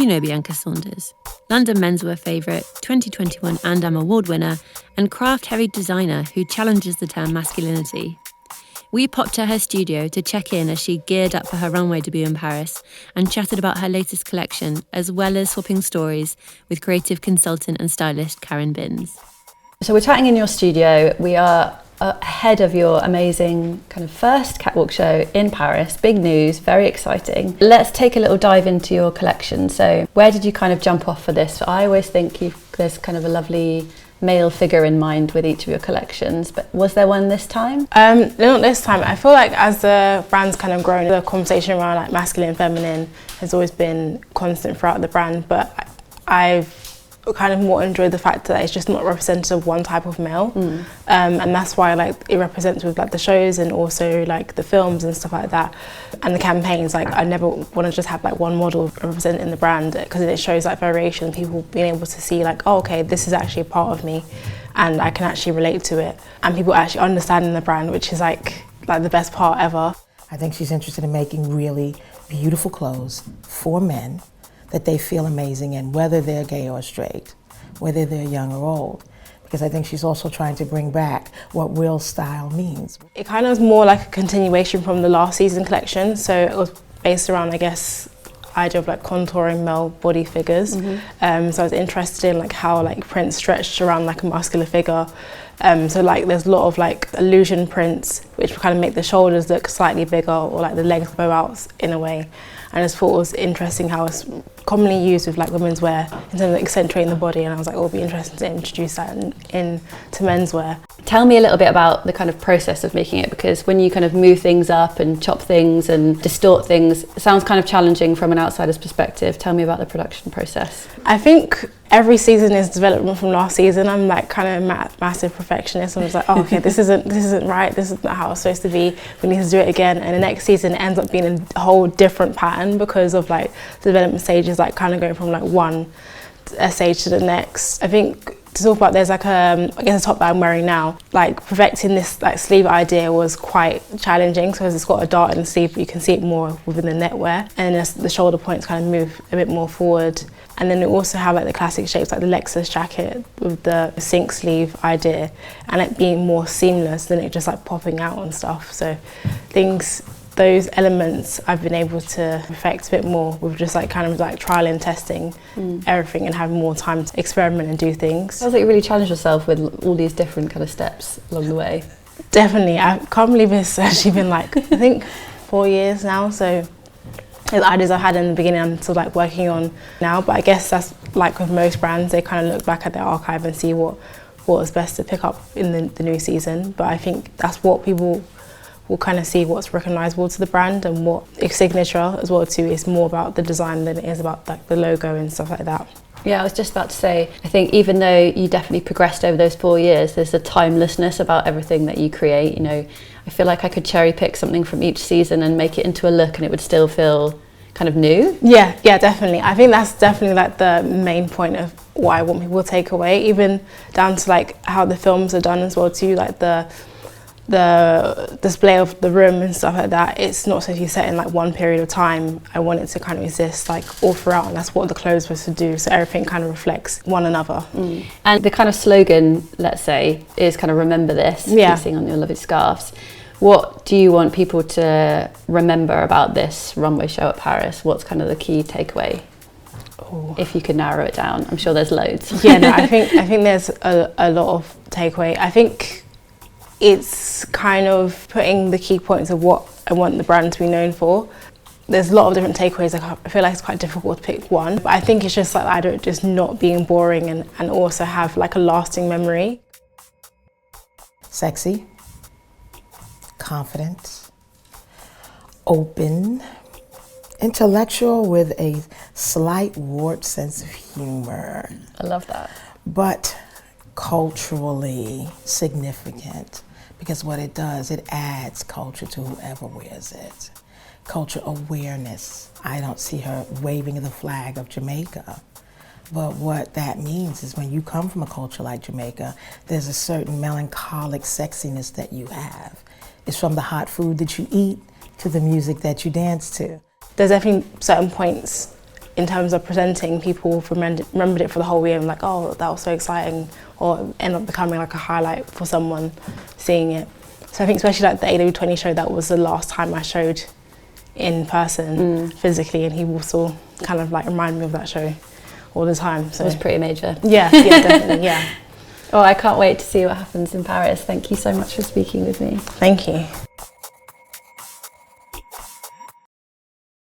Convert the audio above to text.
You know Bianca Saunders, London menswear favourite, 2021 & Award winner, and craft-heavy designer who challenges the term masculinity. We popped to her studio to check in as she geared up for her runway debut in Paris and chatted about her latest collection, as well as swapping stories with creative consultant and stylist Karen Binns. So we're chatting in your studio. We are ahead of your amazing kind of first catwalk show in Paris. Big news, very exciting. Let's take a little dive into your collection. So where did you kind of jump off for this? I always think there's kind of a lovely male figure in mind with each of your collections, but was there one this time? Not this time. I feel like as the brand's kind of grown, the conversation around like masculine and feminine has always been constant throughout the brand, but I've kind of more enjoyed the fact that it's just not representative of one type of male, and that's why like it represents with like the shows and also like the films and stuff like that, and the campaigns. Like I never want to just have like one model representing the brand, because it shows like variation, people being able to see like, oh, okay, this is actually a part of me and I can actually relate to it, and people actually understanding the brand, which is like the best part ever. I think she's interested in making really beautiful clothes for men that they feel amazing in, whether they're gay or straight, whether they're young or old. Because I think she's also trying to bring back what real style means. It kind of was more like a continuation from the last season collection. So it was based around, I guess, idea of like contouring male body figures. So I was interested in like how like prints stretched around like a muscular figure. So like there's a lot of like illusion prints which kind of make the shoulders look slightly bigger or like the legs bow out in a way. And I just thought it was interesting how it's commonly used with like women's wear in terms of accentuating the body, and I was like, oh, it'll be interesting to introduce that into menswear. Tell me a little bit about the kind of process of making it, because when you kind of move things up and chop things and distort things, it sounds kind of challenging from an outsider's perspective. Tell me about the production process. I think every season is development from last season. I'm like kind of a massive perfectionist. I'm just like, oh, okay, this isn't right. This is not how it's supposed to be. We need to do it again. And the next season it ends up being a whole different pattern because of like the development stages, like kind of going from like one stage to the next. I think to talk about, there's like I guess the top that I'm wearing now, like perfecting this like sleeve idea was quite challenging, because it's got a dart in the sleeve, but you can see it more within the neckwear, and then the shoulder points kind of move a bit more forward. And then we also have like the classic shapes like the Lexus jacket with the sink sleeve idea, and it being more seamless than it just like popping out and stuff. So those elements I've been able to perfect a bit more with just like kind of like trial and testing everything and having more time to experiment and do things. Sounds like you really challenged yourself with all these different kind of steps along the way. Definitely. I can't believe it's actually been like, I think 4 years now. So the ideas I had in the beginning I'm still like working on now, but I guess that's like with most brands, they kind of look back at their archive and see what was best to pick up in the new season. But I think that's what people will kind of see, what's recognisable to the brand, and what its signature as well too is more about the design than it is about like the logo and stuff like that. Yeah, I was just about to say, I think even though you definitely progressed over those 4 years, there's a timelessness about everything that you create. You know, I feel like I could cherry pick something from each season and make it into a look and it would still feel kind of new. Yeah, definitely. I think that's definitely like the main point of what I want people to take away, even down to like how the films are done as well too, like the display of the room and stuff like that. It's not simply set in like one period of time. I want it to kind of exist like all throughout, and that's what the clothes were to do, so everything kind of reflects one another. And the kind of slogan, let's say, is kind of remember this, you see on your lovely scarves. What do you want people to remember about this runway show at Paris? What's kind of the key takeaway? If you could narrow it down. I'm sure there's loads. Yeah, no, I think there's a lot of takeaway. I think it's kind of putting the key points of what I want the brand to be known for. There's a lot of different takeaways. I feel like it's quite difficult to pick one, but I think it's just like just not being boring and also have like a lasting memory. Sexy, confident, open, intellectual with a slight warped sense of humor. I love that. But culturally significant, because what it does, it adds culture to whoever wears it. Culture awareness. I don't see her waving the flag of Jamaica, but what that means is when you come from a culture like Jamaica, there's a certain melancholic sexiness that you have. It's from the hot food that you eat to the music that you dance to. There's definitely certain points in terms of presenting, people remembered it for the whole year and like, oh, that was so exciting, or end up becoming like a highlight for someone seeing it. So I think especially like the AW20 show, that was the last time I showed in person physically, and he will still kind of like remind me of that show all the time. So it was pretty major. Yeah, definitely, yeah. Well, I can't wait to see what happens in Paris. Thank you so much for speaking with me. Thank you.